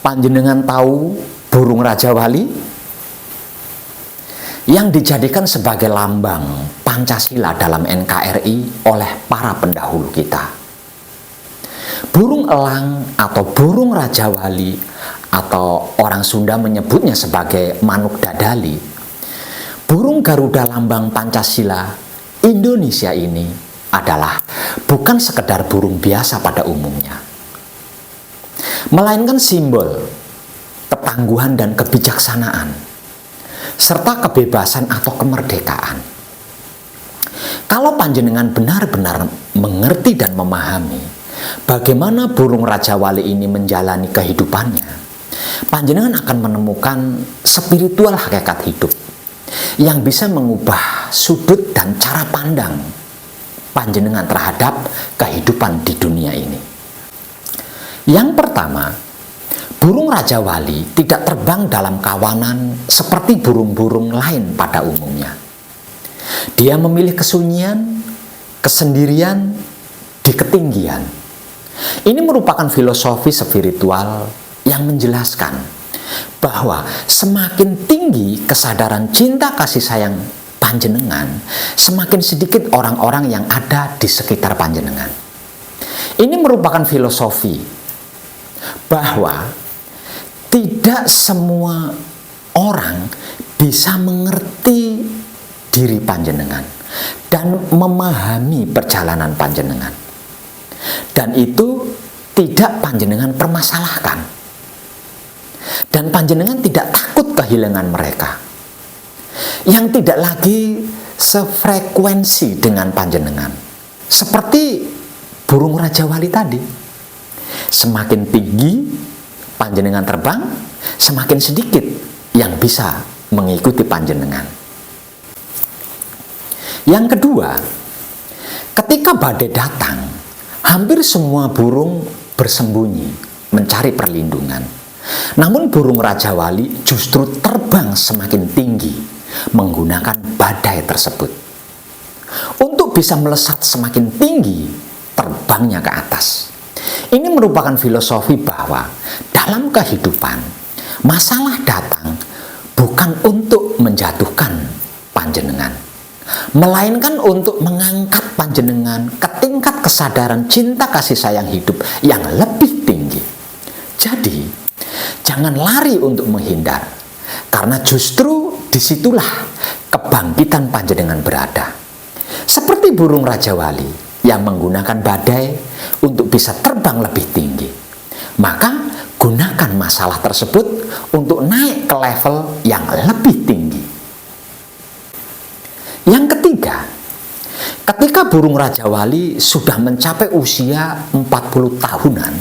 Panjenengan tahu burung Raja Wali yang dijadikan sebagai lambang Pancasila dalam NKRI oleh para pendahulu kita. Burung elang atau burung Raja Wali atau orang Sunda menyebutnya sebagai manuk dadali. Burung Garuda lambang Pancasila Indonesia ini adalah bukan sekedar burung biasa pada umumnya, melainkan simbol ketangguhan dan kebijaksanaan, serta kebebasan atau kemerdekaan. Kalau panjenengan benar-benar mengerti dan memahami bagaimana burung Raja Wali ini menjalani kehidupannya, panjenengan akan menemukan spiritual hakikat hidup yang bisa mengubah sudut dan cara pandang panjenengan terhadap kehidupan di dunia ini. Yang pertama, burung Raja Wali tidak terbang dalam kawanan seperti burung-burung lain pada umumnya. Dia memilih kesunyian, kesendirian di ketinggian. Ini merupakan filosofi spiritual yang menjelaskan bahwa semakin tinggi kesadaran cinta kasih sayang panjenengan, semakin sedikit orang-orang yang ada di sekitar panjenengan. Ini merupakan filosofi bahwa tidak semua orang bisa mengerti diri panjenengan dan memahami perjalanan panjenengan. Dan itu tidak panjenengan permasalahkan. Dan panjenengan tidak takut kehilangan mereka yang tidak lagi sefrekuensi dengan panjenengan. Seperti burung Raja Wali tadi. Semakin tinggi panjenengan terbang, semakin sedikit yang bisa mengikuti panjenengan. Yang kedua, ketika badai datang, hampir semua burung bersembunyi mencari perlindungan. Namun burung Raja Wali justru terbang semakin tinggi menggunakan badai tersebut. Untuk bisa melesat semakin tinggi, terbangnya ke atas. Ini merupakan filosofi bahwa dalam kehidupan, masalah datang bukan untuk menjatuhkan panjenengan, melainkan untuk mengangkat panjenengan ke tingkat kesadaran cinta kasih sayang hidup yang lebih tinggi. Jadi, jangan lari untuk menghindar, karena justru disitulah kebangkitan panjenengan berada. Seperti burung Raja Wali yang menggunakan badai untuk bisa terbang lebih tinggi. Maka gunakan masalah tersebut untuk naik ke level yang lebih tinggi. Yang ketiga, ketika burung Raja Wali sudah mencapai usia 40 tahunan,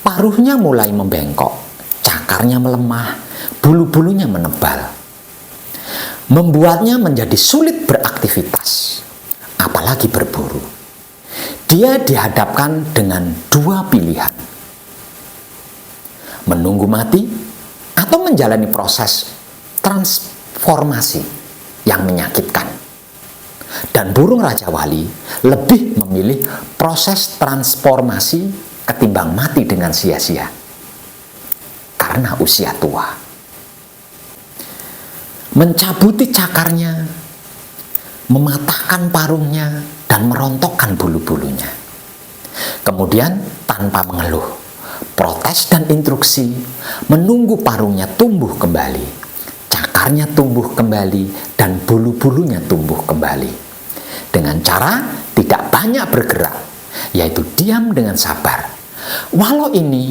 paruhnya mulai membengkok, cakarnya melemah, bulu-bulunya menebal, membuatnya menjadi sulit beraktivitas, apalagi berburu. Dia dihadapkan dengan dua pilihan: menunggu mati atau menjalani proses transformasi yang menyakitkan. Dan burung Raja Wali lebih memilih proses transformasi ketimbang mati dengan sia-sia karena usia tua. Mencabuti cakarnya, mematahkan paruhnya, dan merontokkan bulu-bulunya. Kemudian tanpa mengeluh, protes dan instruksi, menunggu paruhnya tumbuh kembali, cakarnya tumbuh kembali, dan bulu-bulunya tumbuh kembali. Dengan cara tidak banyak bergerak, yaitu diam dengan sabar. Walau ini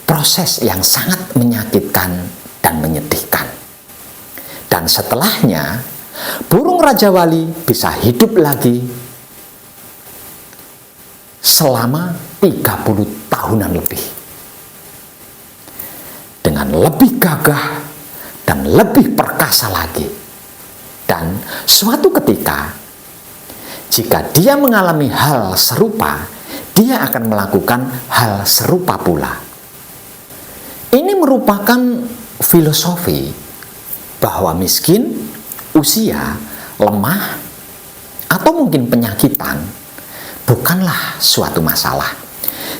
proses yang sangat menyakitkan dan menyedihkan. Dan setelahnya, burung Raja Wali bisa hidup lagi selama 30 tahunan lebih. Dengan lebih gagah dan lebih perkasa lagi. Dan suatu ketika, jika dia mengalami hal serupa, dia akan melakukan hal serupa pula. Ini merupakan filosofi bahwa miskin, usia, lemah, atau mungkin penyakitan bukanlah suatu masalah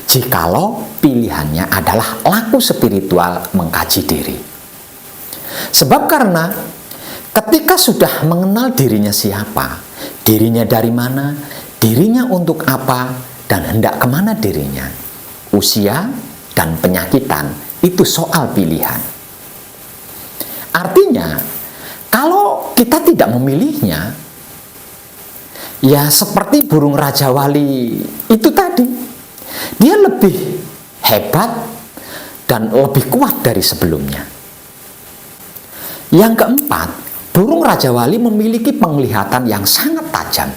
jikalau pilihannya adalah laku spiritual mengkaji diri. Sebab karena ketika sudah mengenal dirinya siapa, dirinya dari mana, dirinya untuk apa, dan hendak kemana dirinya, usia dan penyakitan itu soal pilihan. Artinya, kalau kita tidak memilihnya, ya seperti burung Raja Wali itu tadi, dia lebih hebat dan lebih kuat dari sebelumnya. Yang keempat, burung Raja Wali memiliki penglihatan yang sangat tajam.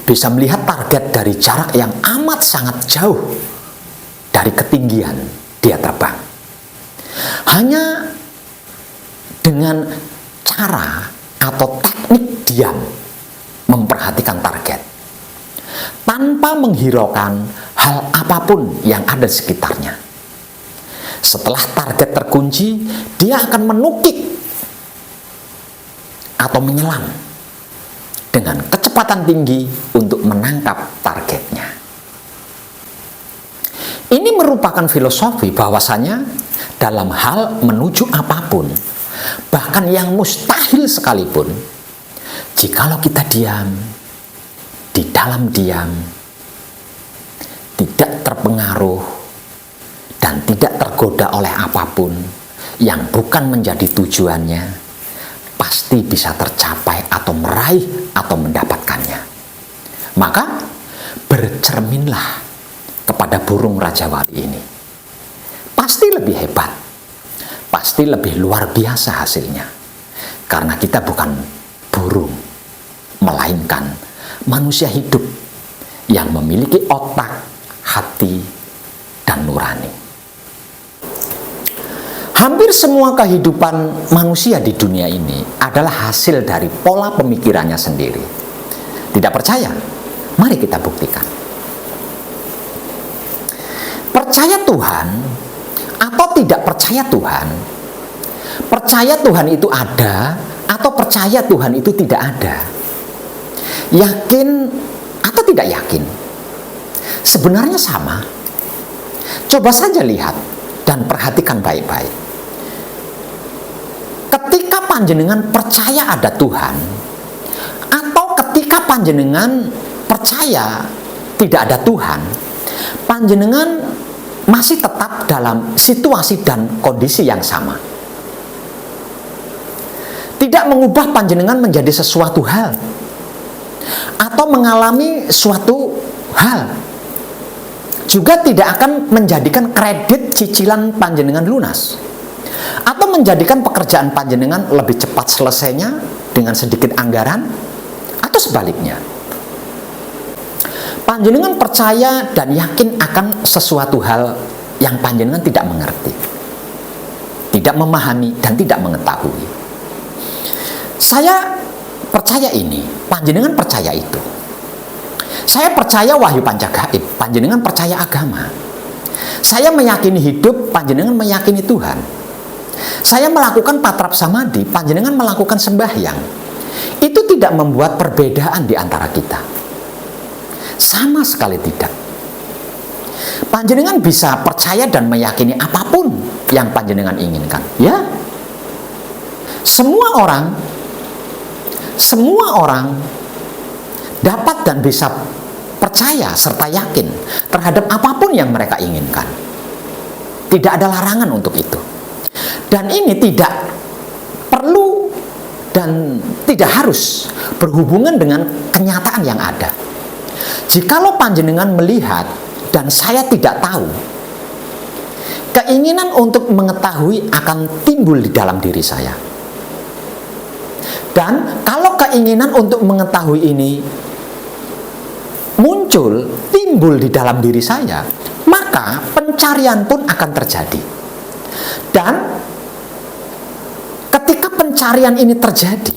Bisa melihat target dari jarak yang amat sangat jauh dari ketinggian dia terbang. Hanya dengan cara atau teknik diam memperhatikan target, tanpa menghiraukan hal apapun yang ada di sekitarnya. Setelah target terkunci, dia akan menukik atau menyelam dengan kecepatan tinggi untuk menangkap targetnya. Ini merupakan filosofi bahwasanya dalam hal menuju apapun, bahkan yang mustahil sekalipun, jikalau kita diam, di dalam diam, tidak terpengaruh dan tidak tergoda oleh apapun yang bukan menjadi tujuannya, pasti bisa tercapai atau meraih atau mendapatkannya. Maka bercerminlah kepada burung Raja Wali ini. Pasti lebih hebat, pasti lebih luar biasa hasilnya. Karena kita bukan burung, melainkan manusia hidup yang memiliki otak, hati, dan nurani. Hampir semua kehidupan manusia di dunia ini adalah hasil dari pola pemikirannya sendiri. Tidak percaya? Mari kita buktikan. Percaya Tuhan atau tidak percaya Tuhan, percaya Tuhan itu ada atau percaya Tuhan itu tidak ada, yakin atau tidak yakin, sebenarnya sama. Coba saja lihat dan perhatikan baik-baik. Ketika panjenengan percaya ada Tuhan, atau ketika panjenengan percaya tidak ada Tuhan, panjenengan masih tetap dalam situasi dan kondisi yang sama. Tidak mengubah panjenengan menjadi sesuatu hal atau mengalami suatu hal. Juga tidak akan menjadikan kredit cicilan panjenengan lunas atau menjadikan pekerjaan panjenengan lebih cepat selesainya dengan sedikit anggaran, atau sebaliknya. Panjenengan percaya dan yakin akan sesuatu hal yang panjenengan tidak mengerti, tidak memahami, dan tidak mengetahui. Saya percaya ini, panjenengan percaya itu. Saya percaya wahyu pancagaib, panjenengan percaya agama. Saya meyakini hidup, panjenengan meyakini Tuhan. Saya melakukan patrap samadi, panjenengan melakukan sembahyang. Itu tidak membuat perbedaan di antara kita. Sama sekali tidak. Panjenengan bisa percaya dan meyakini apapun yang panjenengan inginkan. Ya, semua orang dapat dan bisa percaya serta yakin terhadap apapun yang mereka inginkan. Tidak ada larangan untuk itu. Dan ini tidak perlu dan tidak harus berhubungan dengan kenyataan yang ada. Jikalau panjenengan melihat dan saya tidak tahu, keinginan untuk mengetahui akan timbul di dalam diri saya. Dan kalau keinginan untuk mengetahui ini muncul, timbul di dalam diri saya, maka pencarian pun akan terjadi. Dan ketika pencarian ini terjadi,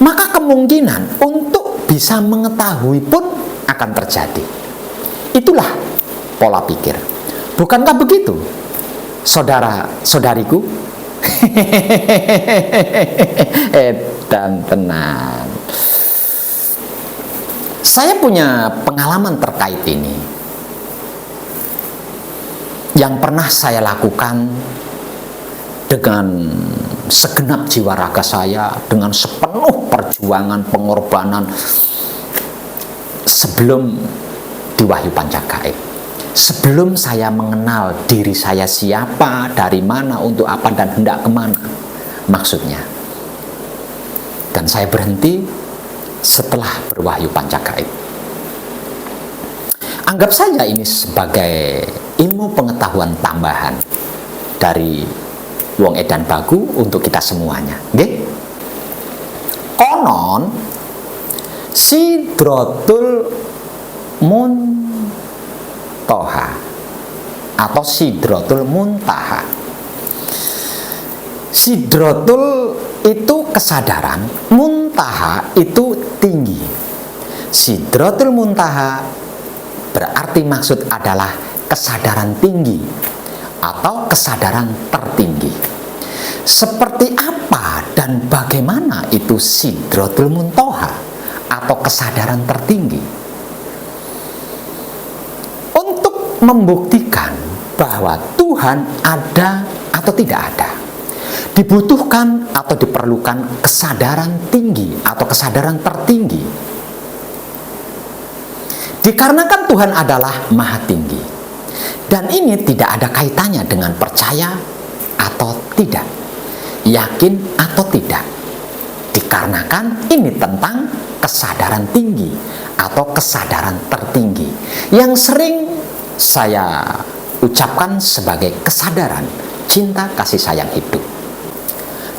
maka kemungkinan untuk bisa mengetahui pun akan terjadi. Itulah pola pikir. Bukankah begitu, saudara-saudariku? Dan tenang. Saya punya pengalaman terkait ini. yang pernah saya lakukan dengan segenap jiwa raga saya, dengan sepenuh perjuangan pengorbanan sebelum di Wahyu Pancagaib. Sebelum saya mengenal diri saya siapa, dari mana, untuk apa, dan hendak kemana maksudnya. Dan saya berhenti setelah berwahyu Pancagaib. Anggap saja ini sebagai ilmu pengetahuan tambahan dari Wong Edan Bagu untuk kita semuanya. Nggih. Konon Sidratul Muntaha atau Sidratul Muntaha. Sidratul itu kesadaran, Muntaha itu tinggi. Sidratul Muntaha berarti maksud adalah kesadaran tinggi atau kesadaran tertinggi. Seperti apa dan bagaimana itu Sidratul Muntaha atau kesadaran tertinggi? Untuk membuktikan bahwa Tuhan ada atau tidak ada, dibutuhkan atau diperlukan kesadaran tinggi atau kesadaran tertinggi. Dikarenakan Tuhan adalah Maha Tinggi, dan ini tidak ada kaitannya dengan percaya atau tidak, yakin atau tidak. Dikarenakan ini tentang kesadaran tinggi atau kesadaran tertinggi yang sering saya ucapkan sebagai kesadaran cinta kasih sayang hidup.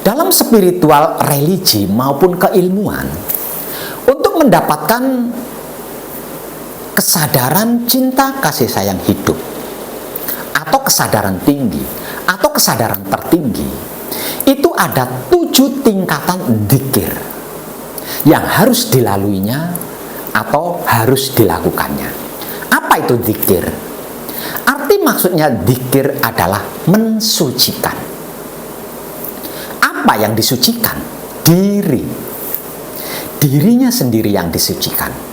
Dalam spiritual, religi maupun keilmuan, untuk mendapatkan kesadaran cinta kasih sayang hidup atau kesadaran tinggi atau kesadaran tertinggi, itu ada 7 tingkatan dzikir yang harus dilaluinya atau harus dilakukannya. Apa itu dzikir? Arti maksudnya dzikir adalah mensucikan. Apa yang disucikan? Dirinya sendiri yang disucikan.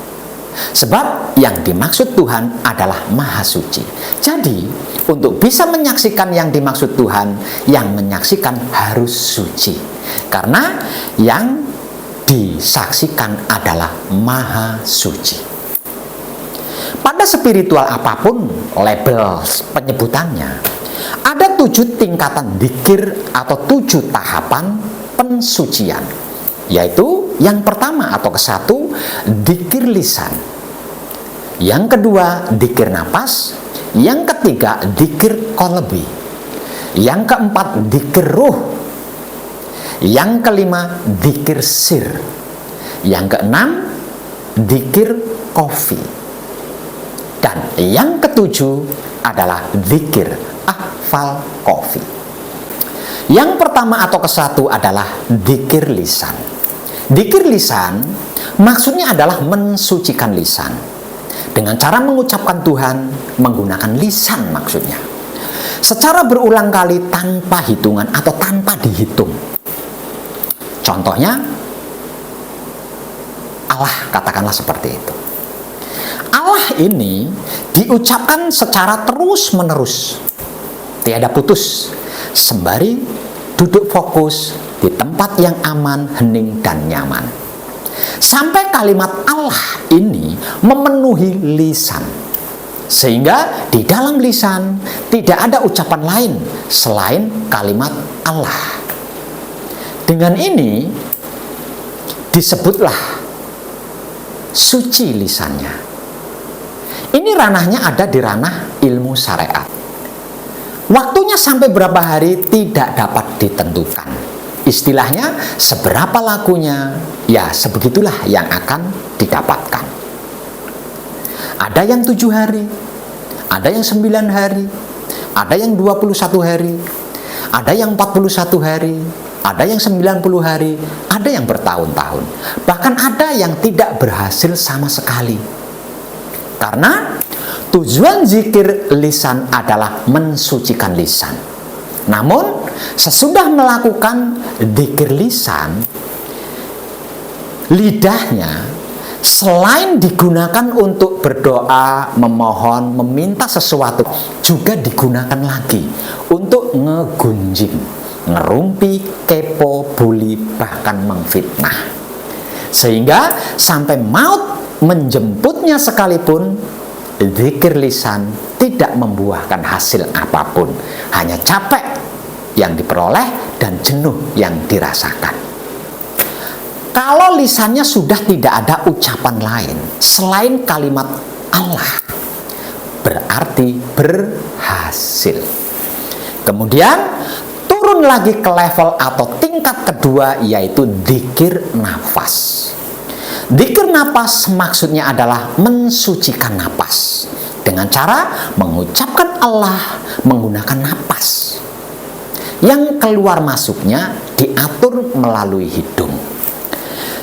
Sebab yang dimaksud Tuhan adalah Maha Suci. Jadi, untuk bisa menyaksikan yang dimaksud Tuhan, yang menyaksikan harus suci. Karena yang disaksikan adalah Maha Suci. Pada spiritual apapun label penyebutannya, ada 7 tingkatan dzikir atau 7 tahapan pensucian. Yaitu yang pertama atau ke-1 dzikir lisan, yang kedua dzikir napas, yang ketiga dzikir qalbi, yang keempat dzikir ruh, yang kelima dzikir sir, yang keenam dzikir qafi, dan yang ketujuh adalah dzikir ahfal qafi. Yang pertama atau ke-1 adalah dzikir lisan. Dzikir lisan maksudnya adalah mensucikan lisan dengan cara mengucapkan Tuhan menggunakan lisan maksudnya, secara berulang kali tanpa hitungan atau tanpa dihitung. Contohnya Allah, katakanlah seperti itu. Allah ini diucapkan secara terus menerus, tiada putus, sembari duduk fokus di tempat yang aman, hening, dan nyaman. Sampai kalimat Allah ini memenuhi lisan, sehingga di dalam lisan tidak ada ucapan lain selain kalimat Allah. Dengan ini disebutlah suci lisannya. Ini ranahnya ada di ranah ilmu syariat. Waktunya sampai berapa hari tidak dapat ditentukan. Istilahnya seberapa lakunya, ya sebegitulah yang akan didapatkan. Ada yang 7 hari, ada yang 9 hari, ada yang 21 hari, ada yang 41 hari, ada yang 90 hari, ada yang bertahun-tahun. Bahkan ada yang tidak berhasil sama sekali. Karena tujuan zikir lisan adalah mensucikan lisan. Namun, sesudah melakukan dzikir lisan, lidahnya selain digunakan untuk berdoa, memohon, meminta sesuatu, juga digunakan lagi untuk ngegunjing, ngerumpi, kepo, bully, bahkan memfitnah. Sehingga sampai maut menjemputnya sekalipun, zikir lisan tidak membuahkan hasil apapun, hanya capek yang diperoleh dan jenuh yang dirasakan. Kalau lisannya sudah tidak ada ucapan lain selain kalimat Allah, berarti berhasil. Kemudian turun lagi ke level atau tingkat kedua, yaitu dzikir nafas. Dzikir nafas maksudnya adalah mensucikan nafas dengan cara mengucapkan Allah menggunakan nafas yang keluar masuknya diatur melalui hidung.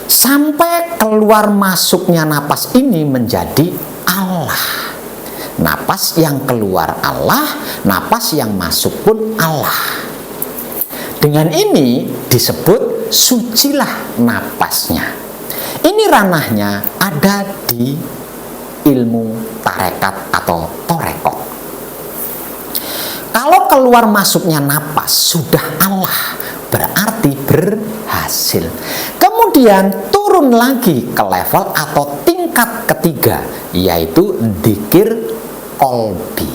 Sampai keluar masuknya napas ini menjadi Allah. Napas yang keluar Allah, napas yang masuk pun Allah. Dengan ini disebut sucilah napasnya. Ini ranahnya ada di ilmu tarekat atau torekot. Kalau keluar masuknya napas sudah Allah, berarti berhasil. Kemudian turun lagi ke level atau tingkat ketiga, yaitu dzikir kolbi.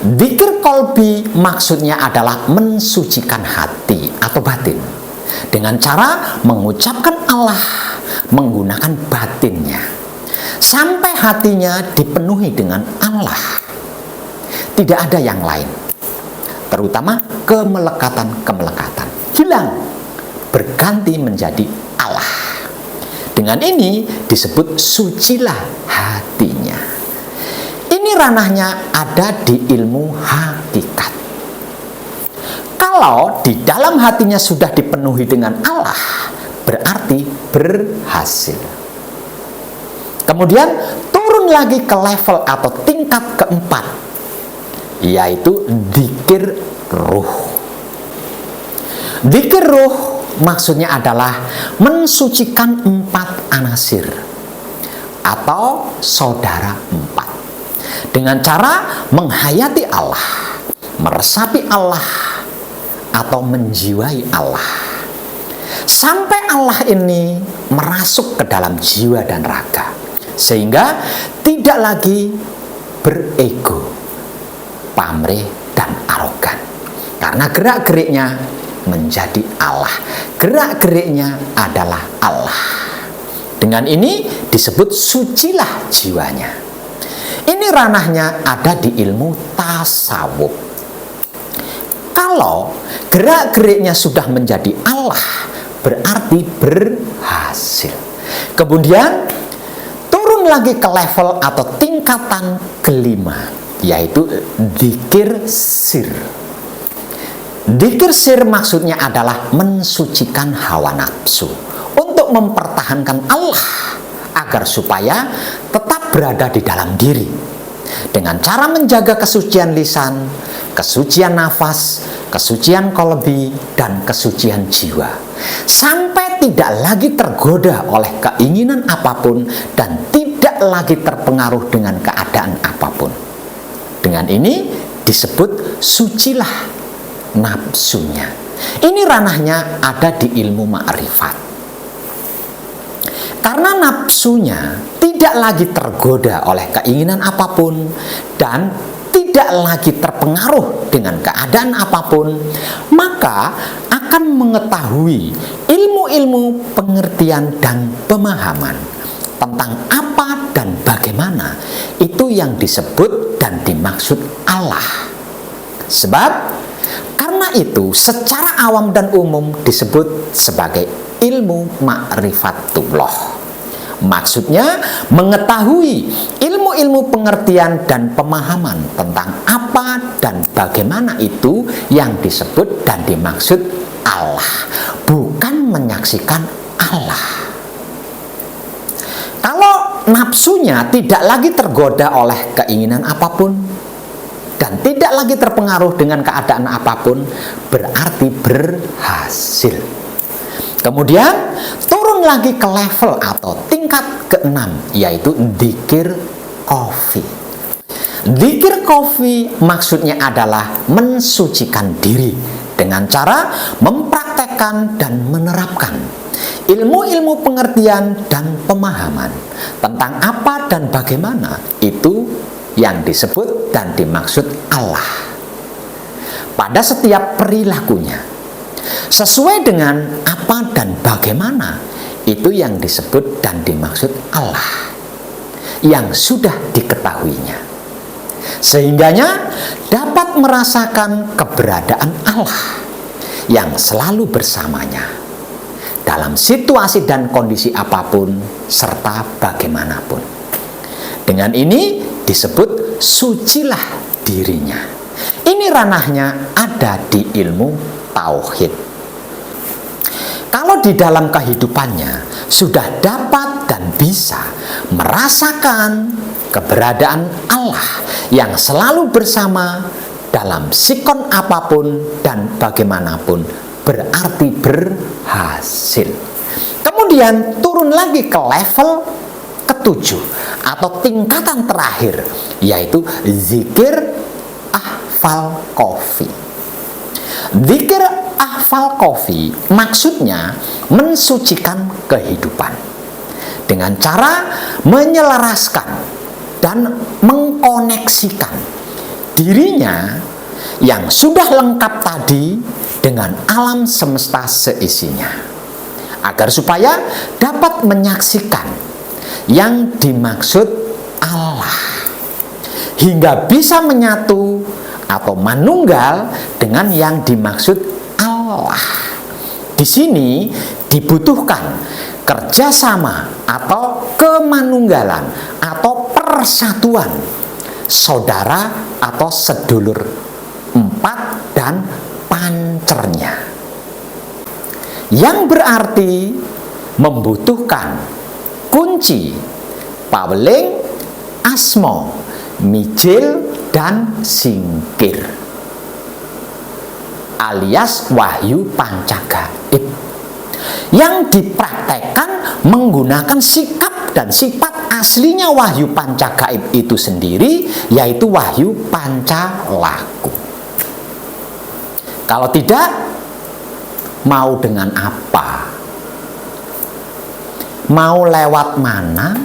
Dzikir kolbi maksudnya adalah mensucikan hati atau batin dengan cara mengucapkan Allah menggunakan batinnya sampai hatinya dipenuhi dengan Allah, tidak ada yang lain, terutama kemelekatan hilang, berganti menjadi Allah. Dengan ini disebut sucilah hatinya. Ini ranahnya ada di ilmu hakikat. Kalau di dalam hatinya sudah dipenuhi dengan Allah, berarti berhasil. Kemudian turun lagi ke level atau tingkat keempat, yaitu dzikir ruh. Dzikir ruh maksudnya adalah mensucikan 4 anasir atau saudara 4 dengan cara menghayati Allah, meresapi Allah, atau menjiwai Allah sampai Allah ini merasuk ke dalam jiwa dan raga, sehingga tidak lagi berego, pamrih, dan arogan, karena gerak-geriknya menjadi Allah. Gerak-geriknya adalah Allah. Dengan ini disebut sucilah jiwanya. Ini ranahnya ada di ilmu tasawuf. Kalau gerak-geriknya sudah menjadi Allah, berarti berhasil. Kemudian turun lagi ke level atau tingkatan kelima, yaitu dzikir sir. Dzikir sir maksudnya adalah mensucikan hawa nafsu untuk mempertahankan Allah agar supaya tetap berada di dalam diri dengan cara menjaga kesucian lisan, kesucian nafas, kesucian kolbi, dan kesucian jiwa sampai tidak lagi tergoda oleh keinginan apapun dan tidak lagi terpengaruh dengan keadaan apapun. Dengan ini disebut sucilah nafsunya. Ini ranahnya ada di ilmu ma'rifat. Karena nafsunya tidak lagi tergoda oleh keinginan apapun dan tidak lagi terpengaruh dengan keadaan apapun, maka akan mengetahui ilmu-ilmu pengertian dan pemahaman tentang apa dan bagaimana itu yang disebut dan dimaksud Allah. Sebab karena itu secara awam dan umum disebut sebagai ilmu ma'rifatullah. Maksudnya mengetahui ilmu-ilmu pengertian dan pemahaman tentang apa dan bagaimana itu yang disebut dan dimaksud Allah, bukan menyaksikan Allah. Kalau nafsunya tidak lagi tergoda oleh keinginan apapun dan tidak lagi terpengaruh dengan keadaan apapun, berarti berhasil. Kemudian turun turun lagi ke level atau tingkat keenam, yaitu dzikir khafi. Dzikir khafi maksudnya adalah mensucikan diri dengan cara mempraktekkan dan menerapkan ilmu-ilmu pengertian dan pemahaman tentang apa dan bagaimana itu yang disebut dan dimaksud Allah pada setiap perilakunya, sesuai dengan apa dan bagaimana itu yang disebut dan dimaksud Allah yang sudah diketahuinya, sehingganya dapat merasakan keberadaan Allah yang selalu bersamanya dalam situasi dan kondisi apapun serta bagaimanapun. Dengan ini disebut sucilah dirinya. Ini ranahnya ada di ilmu tauhid. Kalau di dalam kehidupannya sudah dapat dan bisa merasakan keberadaan Allah yang selalu bersama dalam sikon apapun dan bagaimanapun, berarti berhasil. Kemudian turun lagi ke level ketujuh atau tingkatan terakhir, yaitu zikir ahfal khafi. Zikir ahfal khafi maksudnya mensucikan kehidupan dengan cara menyelaraskan dan mengkoneksikan dirinya yang sudah lengkap tadi dengan alam semesta seisinya, agar supaya dapat menyaksikan yang dimaksud Allah hingga bisa menyatu atau manunggal dengan yang dimaksud Allah. Di sini dibutuhkan kerjasama atau kemanunggalan atau persatuan saudara atau sedulur empat dan pancernya, yang berarti membutuhkan kunci paweling, asmo, mijil, dan singkir alias wahyu pancagaib yang dipraktekkan menggunakan sikap dan sifat aslinya wahyu pancagaib itu sendiri, yaitu wahyu pancalaku. Kalau tidak, mau dengan apa? Mau lewat mana?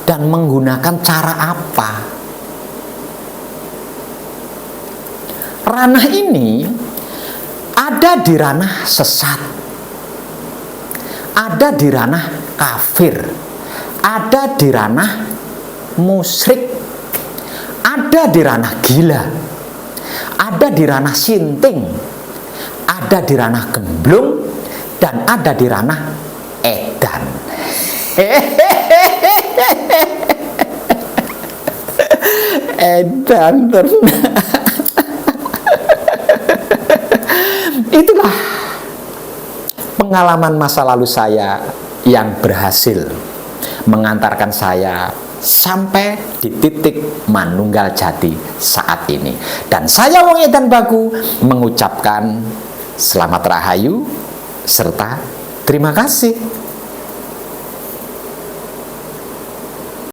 Dan menggunakan cara apa? Ranah ini ada di ranah sesat, ada di ranah kafir, ada di ranah musyrik, ada di ranah gila, ada di ranah sinting, ada di ranah gemblung, dan ada di ranah edan. Edan ternak. Itulah pengalaman masa lalu saya yang berhasil mengantarkan saya sampai di titik manunggal jati saat ini. Dan saya Wong Edan Bagu mengucapkan selamat rahayu serta terima kasih.